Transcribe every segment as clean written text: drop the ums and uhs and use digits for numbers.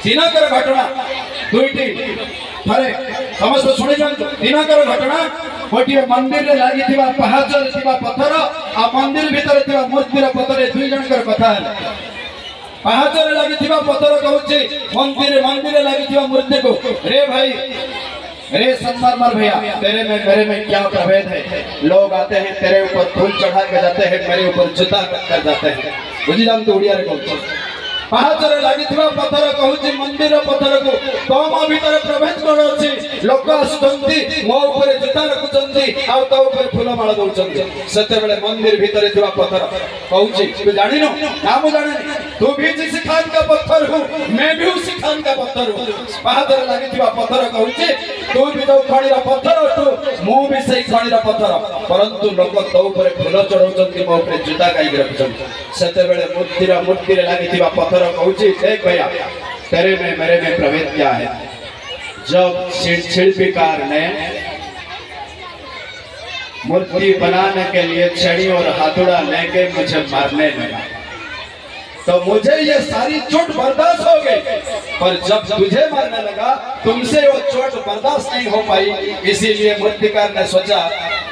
दिनकर घटना दुईटी थरे समस्त शुणी दिनकर घटना गोटे मंदिर में लगी पहाचर पत्थर आ मंदिर भितर मूर्तिर पथर दुई जनकर कथा पहाचर लगी पत्थर कहूँ मंदिर लगी मूर्ति को रे भाई रे संगमरमर भैया तेरे में मेरे में क्या प्रभेद है। लोग आते हैं तेरे ऊपर फूल चढ़ा के जाते हैं, मेरे ऊपर जुता कर जाते हैं। बुझिलाम तो उड़िया रे कहूँ पहाचर लगी पत्थर कहूँ मंदिर पत्थर को तम भीतर प्रभेद कौन अच्छी लोक आसुंच मो उपर जुता रखुंट आउ तो फूलमाल दौरान से मंदिर भितर पत्थर कहूँ तू जान ना मुझे जाने तू भी जिस खान का पत्थर हूँ मैं भी उसी खान का पत्थर हूँ। पहाचर लगी पत्थर कहूँ तू भी जो खणीर पत्थर तू मु भी से खणीर पत्थर परंतु लोक तो फूल चढ़ाऊँ मो जुता कहीं रखुंट से मूर्ति लगी पत्थर कहूँ देख भैया तेरे में मेरे में प्रभेद क्या है। जब शिल्पकार ने मूर्ति बनाने के लिए छड़ी और हाथुड़ा लेके मुझे मारने लगा तो मुझे ये सारी चोट बर्दाश्त हो गई, पर जब तुझे मारने लगा तुमसे वो चोट बर्दाश्त नहीं हो पाई। इसीलिए मूर्तिकार ने सोचा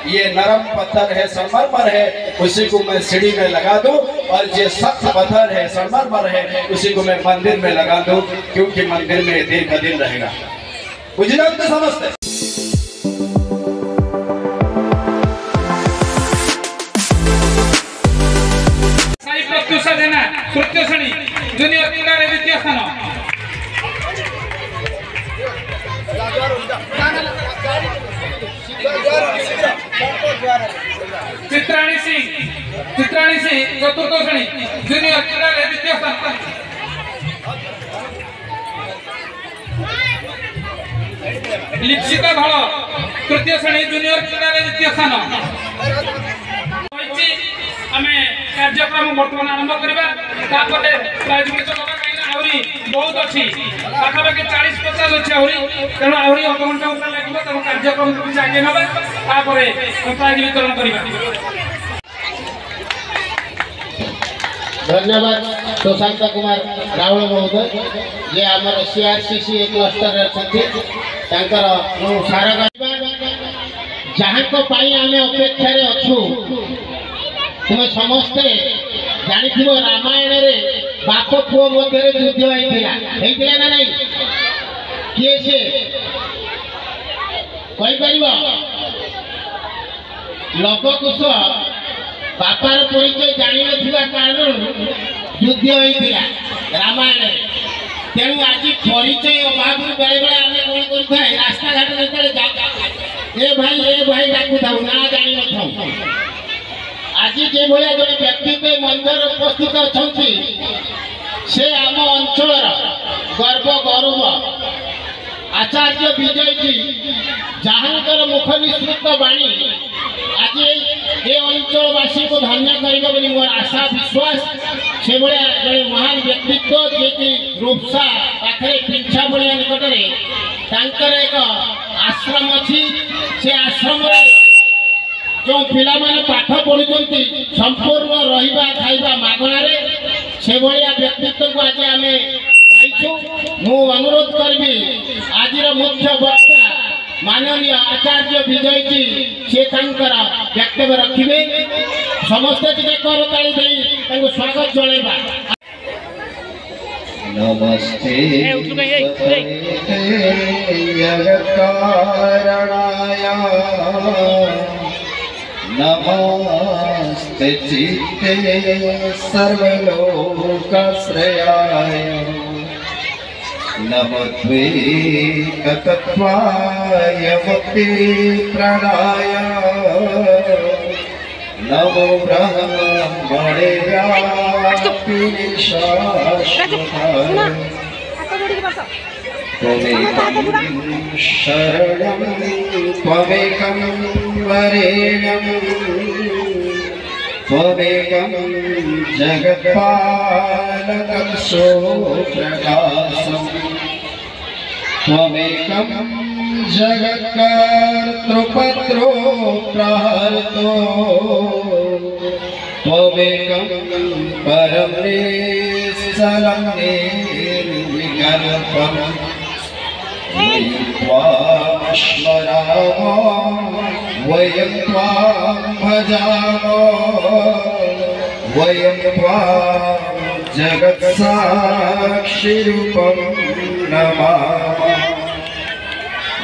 ये नरम पत्थर है संगमरमर है उसी को मैं सीढ़ी में लगा दूं और ये सख्त पत्थर है संगमरमर है उसी को मैं मंदिर में लगा दूं क्योंकि मंदिर में दीर्घ दिन रहेगा। बुझना तो समझते तृतीय श्रेणी जूनियर क्रीड़ा द्वितीय स्थान चित्राणी सिंह चतुर्थ श्रेणी जूनियर क्रीड़ा द्वितीय स्थान लिप्सिता धल तृतीय श्रेणी जूनियर क्रीड़ा द्वितीय स्थान कार्यक्रम बर्तमान आरंभ करवा प्राइज बहुत अच्छी पाखापाखि 40-50 अच्छी तेणु आहरी अध घंटा ऊपर लगे कार्यक्रम को आगे ना प्राइज वितरण करवा। धन्यवाद सुशांत कुमार राहुल महोदय ये आमर सीआरसीसी क्लस्टर अच्छा सारा जहाँ आम अपेक्षा अच्छू तुम्हें समस्ते जानी रामायण रे बाप पुओ मध्य युद्ध होता ना नहीं किए से लवकुश बापार परिचय जानी ना कारण युद्ध होता रामायण तेणु आज परिचय अभाव बेले बेले आम कौन कर रास्ता घाट ए भाई डाकू था ना जानी न आज जो भाया जड़े व्यक्ति मंदिर उपस्थित अच्छा से आम अंचल गर्व गौरव आचार्य विजय जी जहां मुख निसृत बाणी आज ये अंचलवासी को धन्य कर मोर आशा विश्वास से भाया जड़े महान व्यक्तित्व जी कि रूपसा पाखे पिंछा बलिया निकट एक आश्रम अच्छी से आश्रम जो पिला माने पाठ पढ़ुंट संपूर्ण रहिबा खाइबा मागणारे से भाया व्यक्तित्व को आज आम पाइछु। मु अनुरोध करी आज मुख्य वक्ता माननीय आचार्य विजय जी से वक्तव्य रखिए समस्ते टिके करताली दे स्वागत जनइबा। नमस्ते नमस्ते चित्ते सर्वलोकाश्रयाय नमद्वैतत्वाय मुक्तिप्रदाय नमो ब्रह्मणे व्यापिनि शाश्वताय त्वमेकं शरणं त्वमेकं वरेण्यं त्वमेकं जगत्पालकं सोऽप्रकाशम् त्वमेकं जगत्कर्तृपत्रो प्रहर्तो त्वमेकं परं निश्चलं निर्विघ्नं विकल्पम् वयं त्वां स्मरामो वयं त्वां भजामो वयं त्वां जगत्साक्षिरूपं नमामः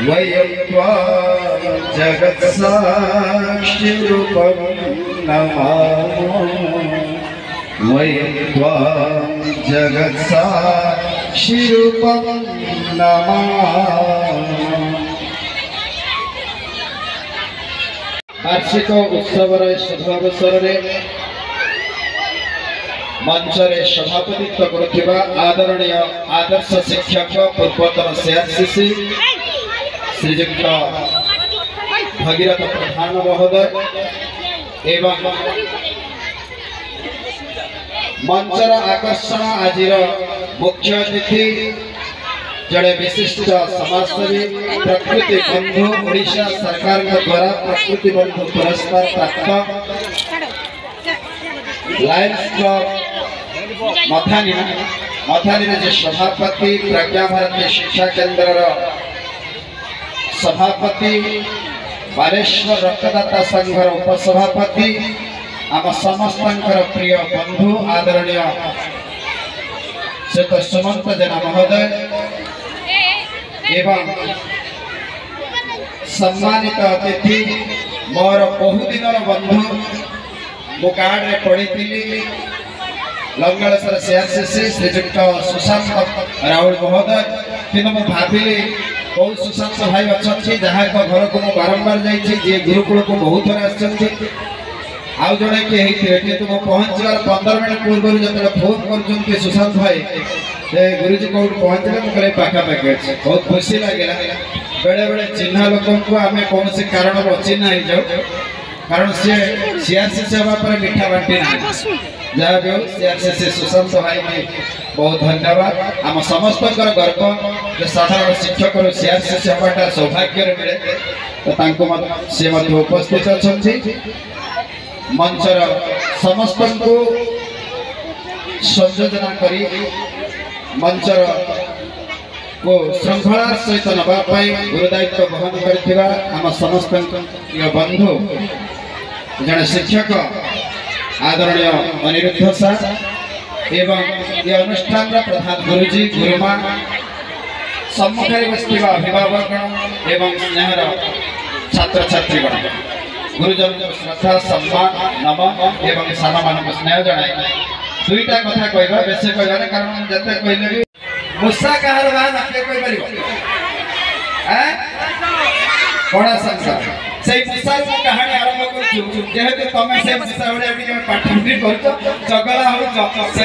वयं त्वां जगत्साक्षिरूपं नमामः वयं त्वां जगत्साक्षिरूपं नमामः। वार्षिक उत्सवर शुभ अवसर मंचरे सभापतित्व करुवा आदरणीय आदर्श शिक्षक पूर्वतन सीआरसीसी श्रीजुक्त भगीरथ प्रधान महोदय एवं मंचर आकर्षण आज मुख्य अतिथि जड़े विशिष्ट समाजसेवी प्रकृति बंधु ओडिशा सरकार द्वारा प्रकृति बंधु पुरस्कार प्राप्त लायंस क्लब मथानी जे सभापति प्रज्ञा भारती शिक्षा केन्द्र सभापति बालेश्वर रक्तदाता संघर उपसभापति आम समस्त प्रिय बंधु आदरणीय श्री सुमंत जेना महोदय एवं सम्मानित अतिथि मोर बहुदिन बंधु मो कार्ड रे पढ़ी लंगलेश्वर सीआरसीसी श्रीजुक्त सुशांत राहुल महोदय किंतु मैं भाविली बहुत सुशांत भाई अच्छा जहाँ घर को मुझे बारंबार जाइए गुरुकुल को बहुत थर आउ जड़े किए किंतु मुझे पहुँचार 15 मिनट पूर्व जो फोन कर सुशांत भाई गुरुजी कौट पहुँचे मुझे पाखापाखि अच्छे बहुत खुशी लगे बेले बेले चिन्ह लोक आम कौन से कारण अचिन्ह हो जाऊ कारण सी सीआरसीसी हवा पर मीठा बांटी ना जहाँ भी हो सीआरसीसी सुशांत भाई की बहुत धन्यवाद आम समस्त गर्व जो साधारण शिक्षक सीआरसीसी हवाटा सौभाग्य मिले तो सी उपस्थित अच्छा मंचर समस्त को संयोजना करी मंचर को श्रृंखला सहित नापी गुरुदायित्व बहन कर समस्त बंधु जड़े शिक्षक आदरणीय अनिरुद्ध सार एवं ये अनुष्ठान प्रधान गुरुजी गुरुमा सम्मुखें बसवा अभिभावक एवं स्नेहर छात्र छात्रीगण गुरुजन श्रद्धा सम्मान नमन एवं सान मान स्नेह जनाई दुईटा कथा कहवा बेस कहबार कारण जिते कहले भी मूषा कहार बाहर नके कहि परिबो बड़ा संसार से मूषा कहानी आरंभ करछु जेहेतु तमे से मूषा बड़े अभी पाठन करछो जगला हो से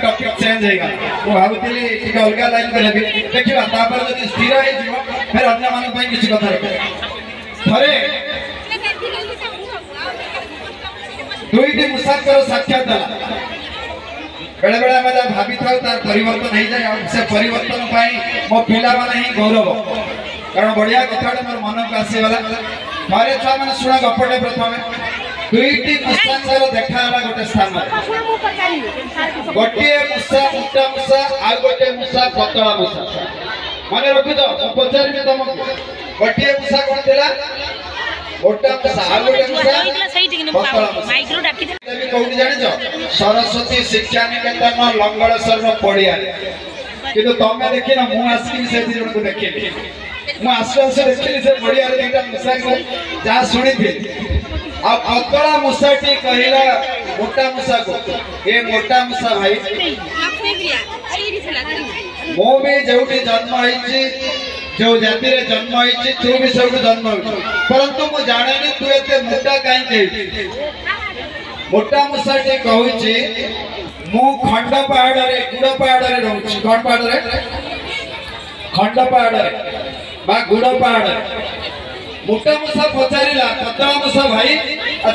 टॉपिक चेंज हो गला वो भाबुतली ठीक अलगा लाइन कर लेबी देखिबा तापर जदि स्थिर हो जिवो फिर अन्य मान पई किछि कथा थरे दुईटी मूषाकर साक्षात दला बेले बेले आम जहाँ भावी था तार परिवर्तन हो जाए से परिवर्तन मो पिला माने ही गौरव कारण बढ़िया कथा मोर मन को आसीगला घरे छुआ मैंने शुणा गपटे प्रथम दुईटी मूषाकर देखाला गोटे स्थान गोटे मूषा मोटा मूषा आ गोटे मूषा पतला मूषा मन रखिद पचारि तुमको गोटे मूषा कौन थिला मोटा मूषा आ गोटे मूषा पतला मूषा कौटी जानिछ सरस्वती शिक्षा निकेतन लंगलेश्वर पड़िया किंतु तमे देखिन मु आसिक से जन को देखिली मु आसु देखिली से पड़िया दुईटा मूषा को जहाँ शुणी थी आ पतला मूषाटी कहला मोटा मूषा को ए मोटा मूषा भाई मो भी जोटी जन्म होइछि जो जाति रे जन्म होइछि तू भी सब जन्म होइछि परंतु मु जानेनी तू एते मोटा काई कहै मोटा मूषाटी कहूछि मु खंड पहाड़ रे गुड़ पहाड़ रे रहूछि कोन पहाड़ रे खंड पहाड़ रे बा गुड़ पहाड़ मोटा मूषा पचारिला पतला मूषा भाई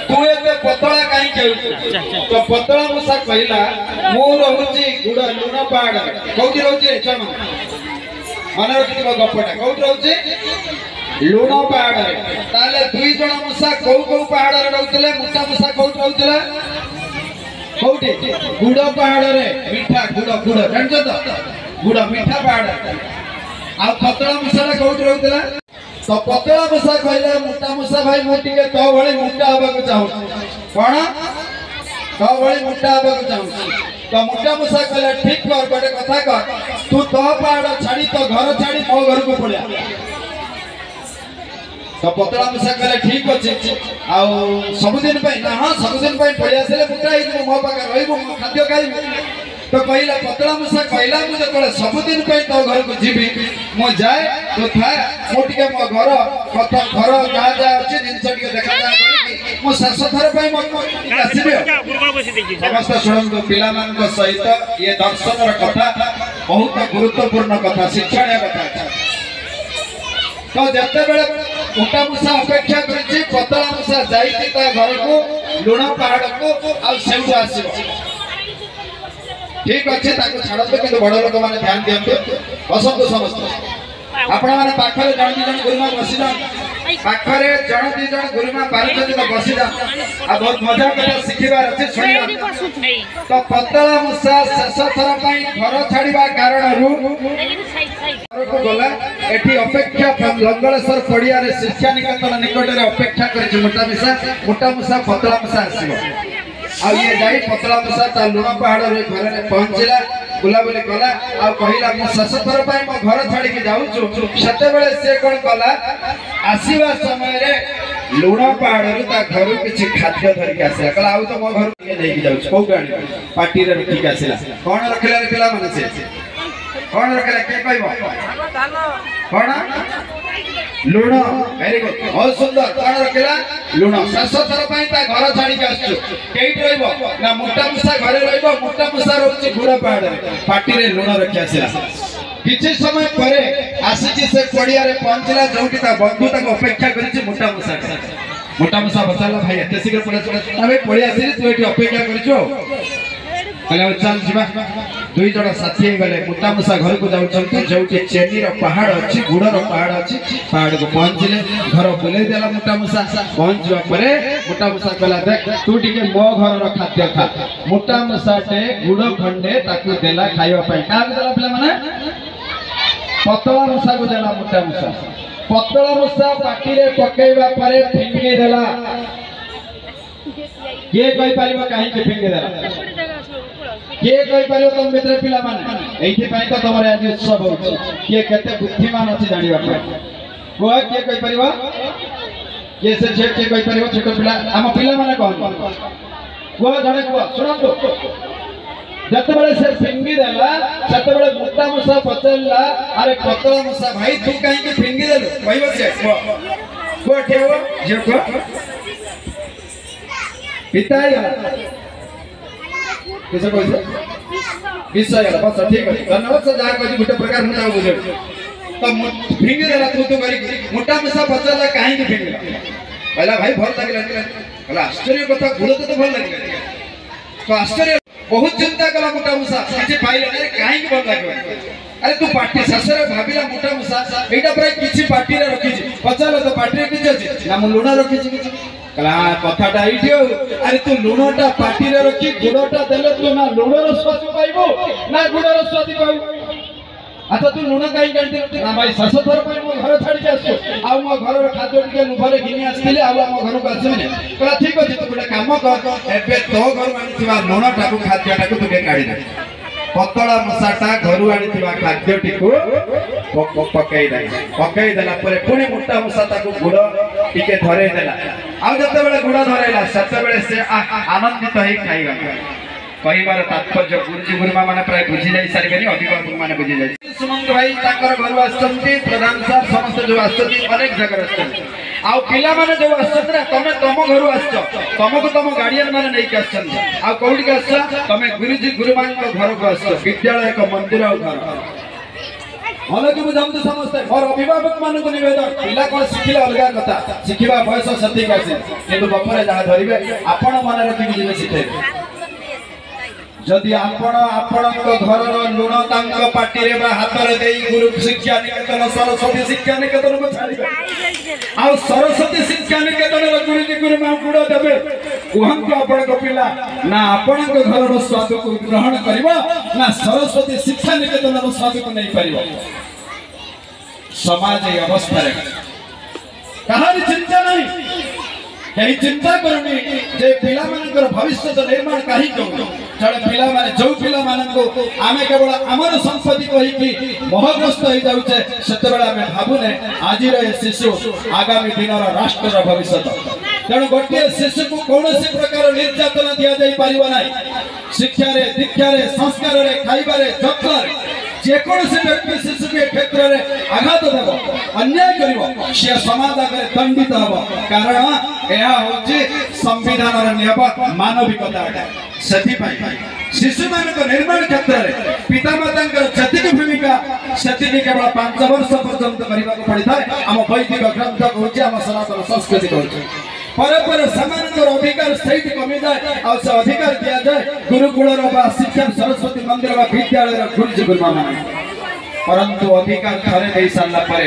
तू एते पतला काई कहूछि तो पतला मूषा कहला मु रहूछि गुड़ लुण पहाड़ रे कोठी रहूछि चम मन रखिबो गपटा कोठी रहूछि लुण पहाड़ रे ताले दुई जण मूषा को पहाड़ रे रहउतले मोटा मूषा कोठी रहउतला कोठी गुड़ पहाड़ रे मीठा गुड़ गुड़ जानछ तो गुड़ मीठा पहाड़ आ पतला मूसा कोठी रहउतला तो पतला मूसा कहले मोटा मूसा भाई मु टिके तो भली मोटा होबा को चाहू कोन तो भली मोटा होबा को चाहू तो मोटा मूसा कहले ठीक कर गोटे कथा कर तू तो पहाड़ छाड़ी तो घर छाड़ी मो घर को पड़िया तो पतला मूसा कहले ठीक अछि आ सबुदिन पई ना हां सबुदिन पई पड़िया से मोटा ही मो पाके रहिबो खाद्य खाइबो तो कहला पतला मूसा कहला मु जतले सबुदिन पई तो घर को जीबी मो जाए तो था मो टिके मो घर कथा घर जा जा अछि जिंस टिके देखा जा करी मो सरस थर पई मो आसीबे समस्त सुनंदो पिला मान को सहित ये दर्शन र कथा बहुत गुरुत्वपूर्ण कथा शिक्षणीय कथा तो जते बेले मोटा मूसा अपेक्षा करछि पतला मूसा जाईति ता घर को लुण पहाड़ को आ सेउडू आसीबो ठीक अच्छे ताको छाड़ते कि बड़ लोक मैंने ध्यान दियंतु बसंतु समस्त आपण माने पाखरे जण दी जण गुरुमा बसी जा पाखरे जण दी जण गुरुमा पारुछथि तो बसी जा आ बहुत मजा कथा सिखिबार अछि सुनिया तो पतला मूसा शेष थर पई घर छाड़ीबा कारण को गला एठी अपेक्षा लंगलेश्वर पड़िया रे शिक्षा निकेतन निकट रे अपेक्षा करिछि मोटा मूसा पतला मूसा आसीबो आ ये जाई पतला मूसा ता लुण पहाड़ रे घर रे पहुंचला बुला बुली कला आ कहिला मु शेष थर पई मो घर छाड़ी के जाउछु सते बेले से कोन कला आसीबा समय रे लुण पहाड़ रे ता घर किछि खाद्य धरि के आसे कला आउ तो मो घर के नै के जाउछु को गाड़ी पार्टी रे रखि के आसीला कोन रखला रे पिला माने से कोन रखला के कहबो कोन लुण वेरी गुड बहुत सुंदर कोन रखला लुण शेष थर पई ता घर छाड़ी के आछु केइट रहइबो ना मोटा मूसा घरे रहइबो मोटा मूसा रहउछि गुड़ पहाड़ रे पार्टी रे लुण रखि आसीला किछि समय परे आसीछि से पड़िया रे पहुंचला जोंटी ता बंधु ताको अपेक्षा करिछि मोटा मूसा बचाला भाई एते शीघ्र पड़े अबे पड़े आसी तू एठी अपेक्षा करिछो कहले चल जिबा दुई जण साथी गले मोटा मूसा घर को जाउछन जोंटी चेनी रो पहाड़ अछि गुड़ रो पहाड़ अछि पहाड़ को पहुंचले घर बुले देला मोटा मूसा पहुंचवा परे मोटा मूसा कहला देख तू टिके मो घर रो खाद्य खा मोटा मूसा टे गुड़ खंडे ताकू देला खाइबा पई का देला पिला माने पतला मूसा को देला मोटा मूसा पतला मूसा पाटी रे पकेइबा परे फिंगी देला के कहि पारिबो काहे के फिंगी देला के कहि पारिबो तुम मित्र पिला माने एथि पई तो तमरे आज उत्सव होछि के केते बुद्धिमान अछि जानिबा पय को के कहि पारिबो के से जे के कहि पारिबो छोट पिला हम पिला माने कोन को जणे को सुनंतो जते बेले से फिंगी देला सते बेले मोटा मूसा पचलला अरे पतला मूसा भाई तू काहे के फिंगी देलो कहबो से को ठेव जे को पिताई किसे कहै विषय गला बस ठीक है धन्यवाद से जा कहि गुटे प्रकार मुटा बुझे तो फिंगी देला तू तो करी मोटा मूसा पचलला काहे के फिंगी कहला भाई भल लागिला कहला आश्चर्य कथा गुण तो भल लागिला तो आश्चर्य बहुत चिंता कला मोटा मूसा किछि पाइले नै काहे के भल लागिला अरे तू पार्टी ससरे भाबिला मोटा मूसा एटा प्राय किछि पार्टी रे रखि छी पचालो तो पार्टी रे किछि अछि ना मु लुणा रखि छी कला कथाटा आइथियो अरे तू लुणटा पार्टी रे रखि गुड़टा देले तू ना लुणर स्वाद पाइबो ना गुड़र स्वाद पाइबो अच्छा तू लुण काई काढि ना भाई सस थर पर मो घर छाडी आसो आ मो घर रे खाद्य टिके लुभरे घिनी आस्थिले आ मो घर को आसबे कला ठीक अछि तू गोटे काम कर एबे तो घर आनिथिबा लुणटा को खाद्यटा को तू काढि दे पतला मूसाटा घर आनिथिबा खाद्य टिको पकई देला परे पुणी मोटा मूसा ताको गुड़ टिके धरे देला आ जते बेले गुड़ धरेला सते बेले से आनंदित होई खाइबा कहिबार तात्पर्य गुरुजी गुरुमा माने प्राय बुझी जाई सारिबेनी अभिभावक माने बुझी जाई सुमंत भाई ताकर घर आछंती प्रधान साहब समस्त जो आछंती अनेक जगह आछंती आ पिला माने जो आछंती ना तमे तम घर आछो तमको तम गार्डियन माने नै के आछंती आ कोठी के आछो तमे गुरुजी गुरुमान को घर को आछो विद्यालय एक मंदिर आ घर भले कि बुझामते समस्त मोर अभिभावक मान को निवेदन पिला कोन सिखिला अलगा कथा सिखिबा बयस सती आसे किंतु बपरे जहा धरिबे आपण माने रखि जिवे सिखैबे जदि आपण घर लुण तांक पाटी रे हाथ रे देई गुरु शिक्षा निकेतन सरस्वती शिक्षा निकेतन को छाड़िबे आ सरस्वती शिक्षा निकेतन रे गुरुजी गुरुमा गुड़ देबे କୁହନ୍ତୁ ଆପଣଙ୍କ ପିଲା ନା ଆପଣଙ୍କ ଘରର ସ୍ୱାଦକୁ ଗ୍ରହଣ କରିବ ନା ସରସ୍ୱତୀ ଶିକ୍ଷା ନିକେତନର ସ୍ୱାଦକୁ ନେଇପାରିବ। ସମାଜ এই ଅବସ୍ଥାରେ କାହାରି ଚିନ୍ତା ନାହିଁ, କେହି ଚିନ୍ତା କରୁନି ଯେ ପିଲାମାନଙ୍କର ଭବିଷ୍ୟତ ନିର୍ମାଣ କାହିଁକି ହଉନି। ଜଣେ ପିଲାମାନେ ଯୋଉ ପିଲାମାନଙ୍କୁ ଆମେ କେବଳ ଆମର ସମ୍ପତ୍ତି କହିକି ମୋହଗ୍ରସ୍ତ ହେଇଯାଉଛେ ସେତେବେଳେ ଆମେ ଭାବୁନେ ଆଜିର ଏ ଶିଶୁ ଆଗାମୀ ଦିନର ରାଷ୍ଟ୍ରର ଭବିଷ୍ୟତ। ତେଣୁ ଗୋଟିଏ ଶିଶୁକୁ କୌଣସି ପ୍ରକାର ନିର୍ଯାତନା ଦିଆଯାଇ ପାରିବ ନାହିଁ। ଶିକ୍ଷାରେ, ଦୀକ୍ଷାରେ, ସଂସ୍କାରରେ, ଖାଇବାରେ, ଯତ୍ନରେ ଯେକୌଣସି ବ୍ୟକ୍ତି ଶିଶୁକୁ ଏ କ୍ଷେତ୍ରରେ ଆଘାତ ଦେବ, ଅନ୍ୟାୟ କରିବ, ସେ ସମାଜ ଆଗରେ ଦଣ୍ଡିତ ହେବ। କାରଣ ଏହା ହେଉଛି ସମ୍ବିଧାନର ନିୟମ, ମାନବିକତା ଅଟେ। ସେଥିପାଇଁ ଶିଶୁମାନଙ୍କ ନିର୍ମାଣ କ୍ଷେତ୍ରରେ ପିତାମାତାଙ୍କର ଯେତିକି ଭୂମିକା ସେତିକି କେବଳ 5 ବର୍ଷ ପର୍ଯ୍ୟନ୍ତ କରିବାକୁ ପଡ଼ିଥାଏ। ଆମ ବୈଦିକ ଗ୍ରନ୍ଥ କହୁଛି, ଆମ ସନାତନ ସଂସ୍କୃତି କହୁଛି। ପରେ ପରେ ସେମାନଙ୍କର ଅଧିକାର ସେଇଠି କମିଯାଏ ଆଉ ସେ ଅଧିକାର ଦିଆଯାଏ ଗୁରୁକୁଳର ବା ଶିକ୍ଷା ସରସ୍ୱତୀ ମନ୍ଦିର ବା ବିଦ୍ୟାଳୟର ଗୁରୁଜୀ ଗୁରୁମାମାନଙ୍କୁ। परंतु अधिकार थरे दे सारा पर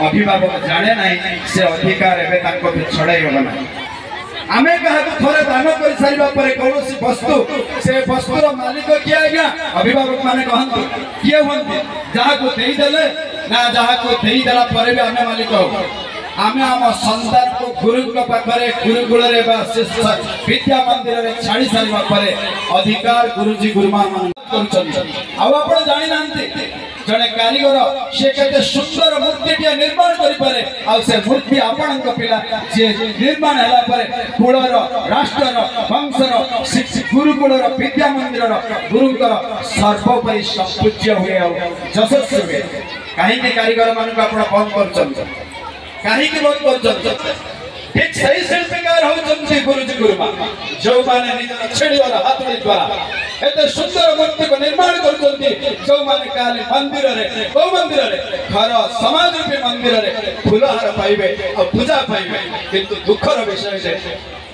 अभिभावक जाने ना से अधिकार एवं छड़ाई हम ना। आम क्या थरे दान कर सारा पर कौन वस्तु से वस्तुर मालिक किए आज्ञा अभिभावक मैंने कहते किए हमें जहाँ को देदेले ना जहाँ को देदेला पर भी आम मालिक हो। आम आम सन्तान को गुरु पाखे गुरुकुल विद्या मंदिर में छाड़ी सारा पर अधिकार गुरुजी गुरुमा कर जानी ना जड़े कारीगर से केते सुंदर मूर्ति निर्माण करें से मूर्ति आपण पिला जे निर्माण है कुलर राष्ट्र वंशर गुरुकुलर विद्या मंदिर गुरुकर सर्वोपरि संपूज्य हुए यशस्वी हुए। कहीं कारीगर मान बंद कर कहीं बंद कर ठीक सही शिल्पकार होती गुरुजी गुरुमा जो माने निज छेड़ीवार हाथड़ी द्वारा एते सुंदर मूर्ति को निर्माण करछंती जो माने काली मंदिर रे गौ मंदिर रे घर समाज रूपी मंदिर रे फूलहार पाइबे और पूजा पाइबे। किंतु दुखर विषय जे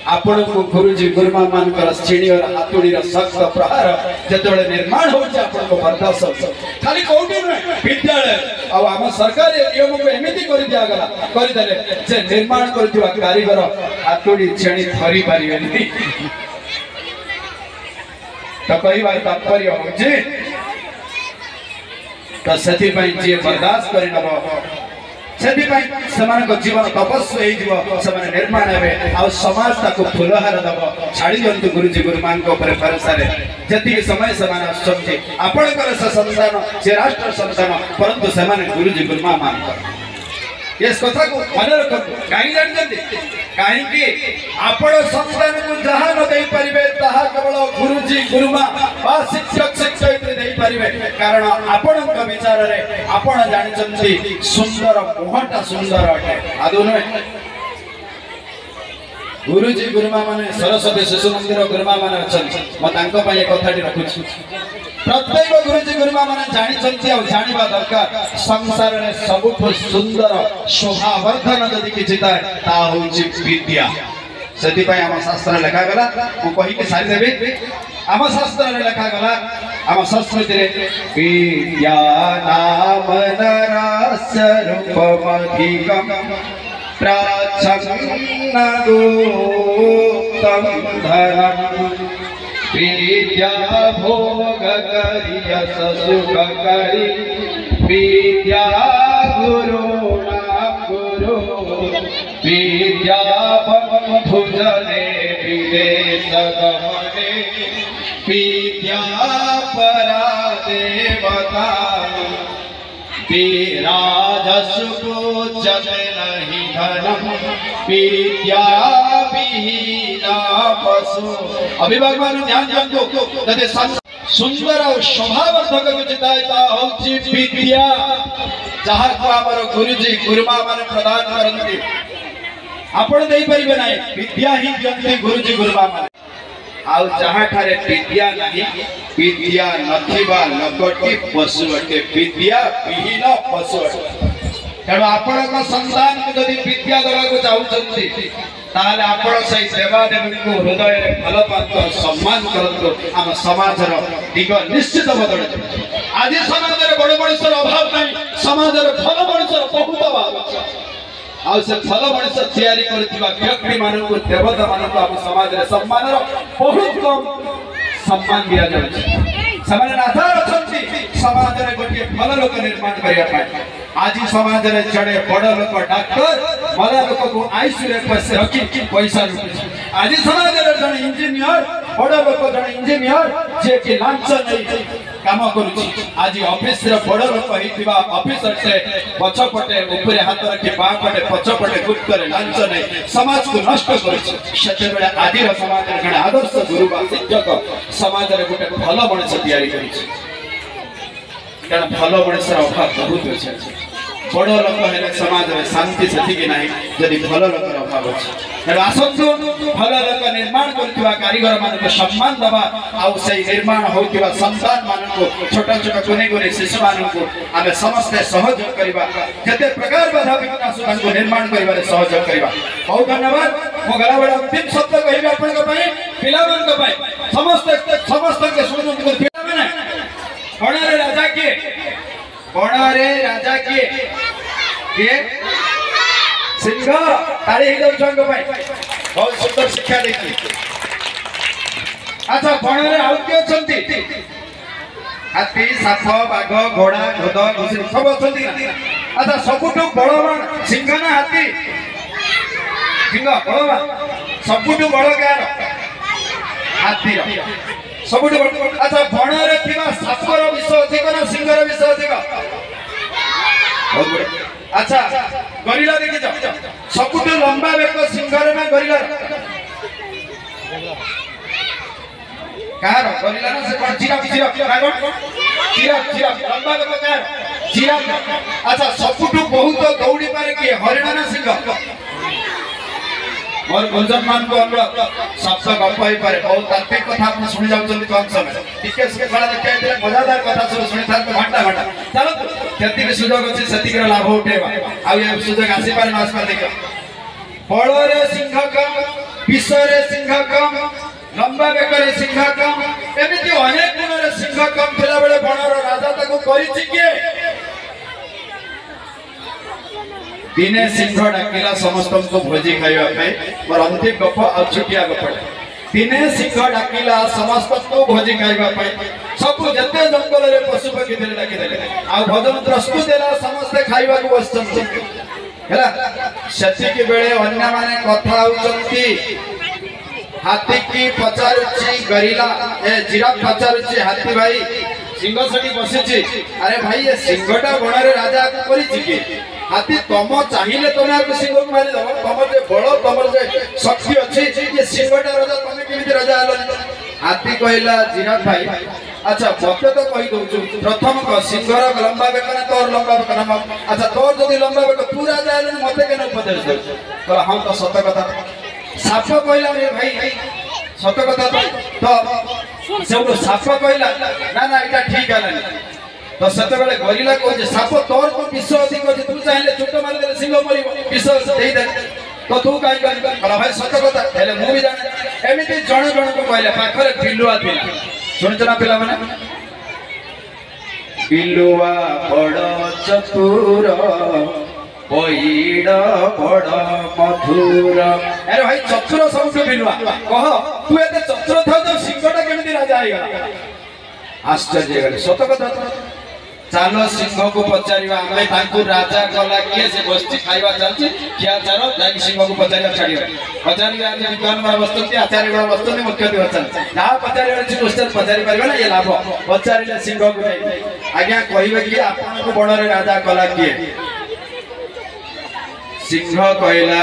आपण को गुरुजी गुरुमा मानकर छेड़ी और हाथड़ी रा सख्त प्रहार जेतबेले निर्माण होचे आपण को बर्दाश्त खाली कोठी न विद्यालय और आम सरकारी नियम को एमिति कर दिया गला कर देले जे निर्माण करथिबा कारीगर हाथड़ी छेड़ी धरी पारिबेनी। तो कहबार तात्पर्य होचे तो सेति पई जे बर्दाश्त करि नबो सेति पई समान को जीवन तपस्या हो समान निर्माण हेबे आ समाज ताको फुलहार दबो छाड़ी जंतु गुरुजी गुरुमान को ऊपर भरोसा रे जति समय समान आछंती आपण कर संतान जे राष्ट्र संतान परंतु समान गुरुजी गुरुमा मान इस कथा को मन रख कहीं जानते कहीं आपण संतान को जहाँ न दे पारिबे ताहा केवल गुरुजी गुरुमा बा शिक्षक शिक्षयित्री दे पारिबे कारण आपण विचार रे आपण जानचंती सुंदर मुहटा सुंदर अटे आदु न गुरुजी गुरुमा माने सरस्वती शिशु मंदिर गुरुमा माने अछन म तांको पय कथाटी रखुछि प्रत्येक गुरुजी गुरुमा माने जानिचंती आ जानिबा दरकार संसार रे सबुठ सुंदर शोभावर्धन जदि किछि ताय ता होछि विद्या। सेति पय हम शास्त्र लेखा गला मु कहि के सारी देबे हम शास्त्र रे लेखा गला हम संस्कृति रे विद्या नाम नरस्य रूपमधिकम प्राचन्न गोप्तम धनम विद्या भोग करि यश सुख करि विद्या गुरु नाम गुरु विद्या बंधु जने विदेश गमने विद्या परा देवता विराजसुको जन नहीं धनम विद्या विहीना पशु। अभिभावक मान ध्यान रखो यदि सुंदर और शोभावर्धक विचिता होची विद्या जहाँ को आमर गुरुजी गुरुमा माने प्रदान करती आपण दे परिबे नाही विद्या ही दियंती गुरुजी गुरुमा माने आउ जहाँ ठारे विद्या नहीं विद्या नथिबा लगटी पशु अटे विद्या विहीन पशु अटे। तेणु आपण संतान को यदि विद्या देवा को चाहूचंती ताले आपण से देवादेवी को हृदय रे भल पांतो सम्मान करतो आम समाज रो दिग निश्चित बदल। आज समाज रे बड़ मनुष्यर अभाव नहीं समाज रे भल मनुष्यर बहुत अभाव। ଆଉ ସେ ଭଲ ମଣିଷ ତିଆରି କରିଥିବା ବ୍ୟକ୍ତି ମାନଙ୍କୁ ଦେବତା ମାନଙ୍କୁ ଆମ ସମାଜରେ ସମ୍ମାନର ବହୁତ କମ ସମ୍ମାନ ଦିଆଯାଉଛି ସେମାନେ ନାଥାର ଅଛନ୍ତି ସମାଜରେ ଗୋଟିଏ ଭଲ ଲୋକ ନିର୍ମାଣ କରିବା ପାଇଁ ଆଜି ସମାଜରେ ଜଣେ ବଡ଼ ଲୋକ ଡାକ୍ତର ମଲା ଲୋକକୁ ଆଇସିୟୁରେ ରଖି ପଇସା ଲୁଟୁଛି ଆଜି ସମାଜରେ ଜଣେ ଇଞ୍ଜିନିୟର ବଡ଼ ଲୋକ ଜଣେ ଇଞ୍ଜିନିୟର ଯିଏକି ଲାଞ୍ଚ ନେଇ କାମ କରୁଛି ଆଜି ଅଫିସର ବଡ଼ ଲୋକ ହେଇଥିବା ଅଫିସରଟେ ପଛପଟେ ଉପରେ ହାତ ରଖି ବାଁ ପଟେ ପଛପଟେ ଗୁପ୍ତରେ ଲାଞ୍ଚ ନେଇ ସମାଜକୁ ନଷ୍ଟ କରୁଛି ସେତେବେଳେ ଆଜିର ସମାଜରେ ଜଣେ ଆଦର୍ଶ ଗୁରୁ ବା ଶିକ୍ଷକ ସମାଜରେ ଗୋଟେ ଭଲ ମଣିଷ ତିଆରି କରିଛି କାରଣ ଭଲ ମଣିଷର ଅଭାବ ବହୁତ ଅଛି ବଡ଼ ଲୋକ ହେଲେ ସମାଜରେ ଶାନ୍ତି ସେତିକି ନାହିଁ ଯଦି ଭଲ ଲୋକର ଅଭାବ ଅଛି ତେଣୁ ଆସନ୍ତୁ ଭଲ ଲୋକ ନିର୍ମାଣ କରୁଥିବା କାରିଗର ମାନଙ୍କୁ ସମ୍ମାନ ଦେବା ଆଉ ସେଇ ନିର୍ମାଣ ହେଉଥିବା ସନ୍ତାନ ମାନଙ୍କୁ ଛୋଟ ଛୋଟ କୁନି କୁନି ଶିଶୁମାନଙ୍କୁ ଆମେ ସମସ୍ତେ ସହଯୋଗ କରିବା ଯେତେ ପ୍ରକାର ବାଧା ବିଘ୍ନ ଆସୁ ତାଙ୍କୁ ନିର୍ମାଣ କରିବାରେ ସହଯୋଗ କରିବା ବହୁତ ଧନ୍ୟବାଦ ମୁଁ ଗଲାବେଳେ ଅନ୍ତିମ ଶବ୍ଦ କହିବି ଆପଣଙ୍କ ପାଇଁ ପିଲାମାନଙ୍କ ପାଇଁ ସମସ୍ତଙ୍କୁ ଶୁଣନ୍ତୁ ପିଲାମାନେ ବଣରେ ରାଜା କିଏ ବଣରେ ରାଜା କିଏ କିଏ ସିଂହ ତାଳି ହେଇଯାଉ ଛୁଆଙ୍କ ପାଇଁ ବହୁତ ସୁନ୍ଦର ଶିକ୍ଷା ଦେଇଛି ଆଚ୍ଛା ବଣରେ ଆଉ କିଏ ଅଛନ୍ତି ହାତୀ ସାପ ବାଘ ଘୋଡା ଗଧ ଘୁଷୁରୀ ସବୁ ଅଛନ୍ତି ଆଚ୍ଛା ସବୁଠୁ ବଳବାନ ସିଂହ ନା ହାତୀ ସିଂହ ବଳବାନ ସବୁଠୁ ବଳ କାହାର ହାତୀର ସବୁଠୁ ଆଚ୍ଛା ବଣରେ ଥିବା ସାପର ବିଷ ଅଧିକ ନା ସିଂହର ବିଷ ଅଧିକ ଆଚ୍ଛା ଗରିଲା ଦେଖିଛ ସବୁଠୁ ଲମ୍ବା ବେକ ସିଂହର ନା ଗରିଲାର କାହାର ଗରିଲା ନା ସେ କଣ ଜିରାଫ ଲମ୍ବା ବେକ କାହାର ଜିରାଫ ଆଚ୍ଛା ସବୁଠୁ ବହୁତ ଦୌଡ଼ି ପାରେ କିଏ ହରିଣ ନା ସିଂହ ମୋର ଗୁଞ୍ଜନ ମାନଙ୍କୁ ଅନୁରୋଧ ଶବ୍ଦ ଗପ ହେଇପାରେ ବହୁତ ତାତ୍ତ୍ୱିକ କଥା ଆପଣ ଶୁଣି ଯାଉଛନ୍ତି କମ ସମୟ ଟିକେ ଖେଳ ଦେଖାଇଥିଲେ ମଜାଦାର କଥା ସବୁ ଶୁଣିଥାନ୍ତୁ ଘଣ୍ଟା ଘଣ୍ଟା ଚାଲନ୍ତୁ ଯେତିକି ସୁଯୋଗ ଅଛି ସେତିକିର ଲାଭ ଉଠେଇବା ଆଉ ଏ ସୁଯୋଗ ଆସିପାରେ ନ ଆସିପାରେ ଦେଖିବା ବଳରେ ସିଂହ କମ ବିଷରେ ସିଂହ କମ ଲମ୍ବା ବେକରେ ସିଂହ କମ ଏମିତି ଅନେକ ଗୁଣରେ ସିଂହ କମ ଥିଲାବେଳେ ବଣର ରାଜା ତାକୁ କରିଛି କିଏ दिने सिंह डाकिला समस्त को भोजी खाइबा मोर अंतिम गप आ छुटिया गप दिने सिंह डाकिला समस्त को भोजी खाइबा सब जते जंगल रे पशु पक्षी देले डाकी देले आ भोजन प्रस्तुत देला समस्त खाइबा को बसचन हैला सती के बेले अन्य माने कथा होचंती हाथी की पचारुची गरिला ए जिराफ पचारुची हाथी भाई सिंह सटी बसिची अरे भाई ये सिंहटा बणरे राजा को करिची के हाथी तुम चाहिए तुम सिंह को मारी दब तुम जो बल तुम जो शक्ति अच्छी ये सिंहटा राजा तुम केमी राजा हल हाथी कहला जिराफ भाई अच्छा मत तो कही दौ प्रथम कह सिंहर लंबा बेक ना तोर लंबा बेक ना अच्छा तोर जदि लंबा बेक तू राजा हल मत के उपदेश दे हाँ तो सत कथा साप कहला रे भाई सत कथा तो सब साप कहला ना ना ये ठीक है तो सेते बेले गरिला कहे साप तोर को विष अधिक अच्छे तू चाहिए चोट मारिदे सिंह मर विष दे दे तो तू कहीं कहला भाई सत कथा हेले मु भी जाने एमती जन जन को कहले पाखरे बिलुआ थिला सुनिछ ना पिला माने बिलुआ बड़ चतुर पैड़ बड़ मधुर अरे भाई चतुर सब बिलुआ कह तू एते चतुर था तो सिंहटा केमती राजा आईगला आश्चर्य गले सत कथा चालो सिंह को पचारिबा आमे ताकू राजा कला किए से गोष्ठी खाइबा चलछि क्या चारो जाई सिंह को पचारिबा छाडियो पचारिबा आज विद्वान मार वस्तुति आचार्य मार वस्तुति मुख्य दिवचन ना पचारिबा छि क्वेश्चन पचारि परबा ना ये लाभ पचारिले सिंह को जाई आज्ञा कहिबे कि आपन को बणरे राजा कला किए सिंह कहला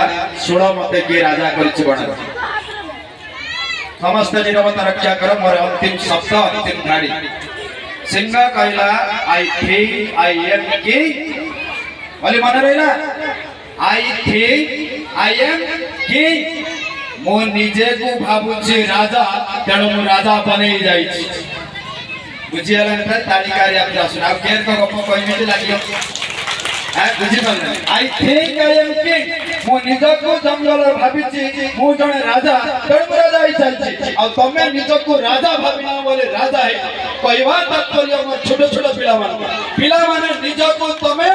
सुण मते के राजा करछि बणरे समस्त निरवता रक्षा कर मोर अंतिम शब्द अंतिम गाड़ी सिंह कहला I think I am king बोले मन रहिला I think I am king मो निजे को भाबुची राजा तेणु मु राजा बनै जाई छी बुझियाला न तालिकारी आप सुना केर को गप कहिमे लागियो बुझी पारे I think I am king मो निज को जंगल भाबिची मु जने राजा तेणु राजा ही चलछि आ तमे निज को राजा भाबिना बोले राजा है कहवा तात्पर्य छोट छोट पिला माने निज को तमे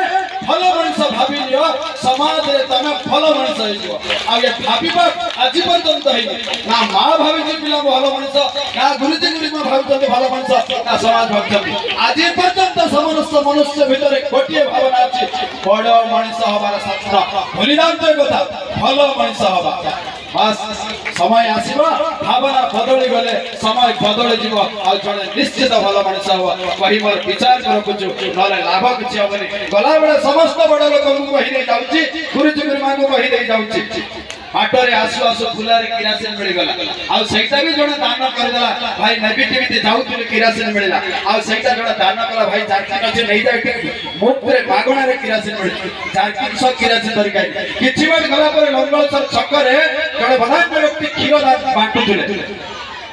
भलो मनुष्य भाबि लियो समाज रे तमे भलो मनुष्य हेइबो आ ये भाबिबा आजि पर्यंत हेइ ना मां भाबिछि पिला भलो मनुष्य ना गुरुजी गुरुमा भाबिछन्ति भलो मनुष्य ना समाज भाबिछन्ति आजि पर्यंत समस्त मनुष्य भितरे गोटिए भावना अछि बड़ मनुष्य हबार शास्त्र भूलिदांत कथा भलो मनुष्य हबा बस समय आसीबा भावना बदली गले समय बदली जीव आ जने निश्चित भलो मनुष्य हो कहि मोर विचार कर कुछु नले लाभ किछि होबनी गला बेले समस्त बड़ लोक को कहि दे जाउची गुरुजी गुरुमा को कहि दे जाउची बाटरे आसु आसु फुलारे किरासिन मिल गला आ सेटा भी जने दान कर देला भाई नेगेटिविटी जाउतले किरासिन मिलला आ सेटा जने दान कला भाई जारकी नचे नहीं जाय मुफ्तरे मागणा रे किरासिन मिल जारकी सब किरासिन दरकाई किछि बार गला पर लंगल सर छकरे जने बधान व्यक्ति खीर बांटु दिले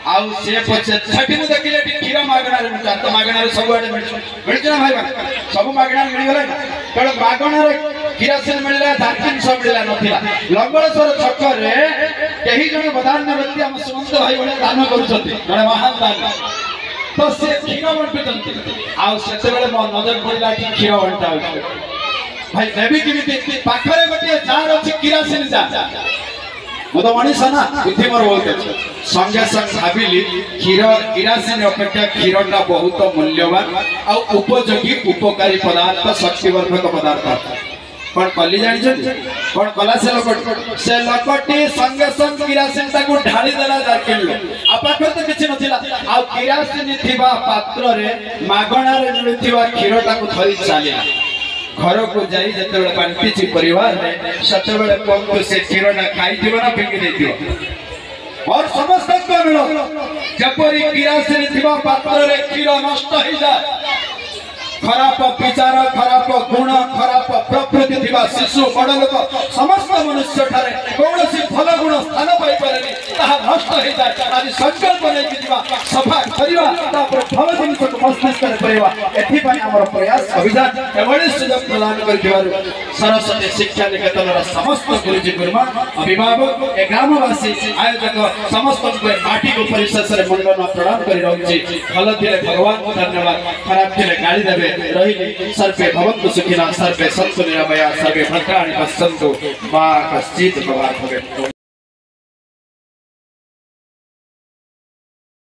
आ से पछे छठी मु देखिले खीर मागणा रे मिटा तो मागणा रे सब आडे मिलछ ना भाई सब मागणा मिल गला कण मागणा रे किरासिन मिलला जारकिन सब मिलला नथिला लंगळेश्वर छकरे केही जने बदान व्यक्ति हम सुमंत भाई बळे दान करूछथि जने महान दान तो से खीर बंटुछथि आ सेते बेले म नजर पड़िला कि खीर बंटा होय भाई नेबी किमिति पाखरे गोटे जार अछि किरासिन जार मो तो मनीषा ना बुद्धि मोर बहुत अच्छे संगे संग भाविली क्षीर किरासिन अपेक्षा क्षीरटा बहुत मूल्यवान आ उपयोगी उपकारी पदार्थ शक्तिवर्धक पदार्थ कौन कली जानी कौन कला से लोकटी संगे संग किरासिन ताकू ढाली देला जारकिन लो आ पाखर तो किछि नथिला आ किरासिन थिबा पात्र रे मागणा रे मिलुथिबा क्षीरटा को धरि चालिला घर को जाई जते बेले बांटीछि परिवार रे सते बेले कोन को से क्षीरटा खाई दिबो ना फेंकी देथिबो और समस्त को मिलो जपरी किरासिन थिबा पात्र रे क्षीर नष्ट हो जाए खराब विचार खराब गुण खराब प्रकृति थिबा शिशु बड़ लोक समस्त मनुष्य ठारे कौनसी भल गुण स्थान पाई पारेनी ताहा नष्ट हो जाए आज संकल्प नै कि दिबा सफा करिवा तापर भल जिनिस को मस्तिष्क रे करवा एथि पय हमर प्रयास अभियान एवढे सुযোগ प्रदान कर दिवार सरस्वती शिक्षा निकेतन रा समस्त गुरुजी गुरुमा अभिभावक ए ग्रामवासी आयोजक समस्त को माटी को परिसर रे मंडन प्रदान करि रहउछि भल दिले भगवान को धन्यवाद खराब दिले गाली देबे रही सर्वे भवन्तु सुखिनः सर्वे सन्तु निरामया सर्वे भद्राणि पश्यन्तु मा कश्चित् प्रभावः भवेत्।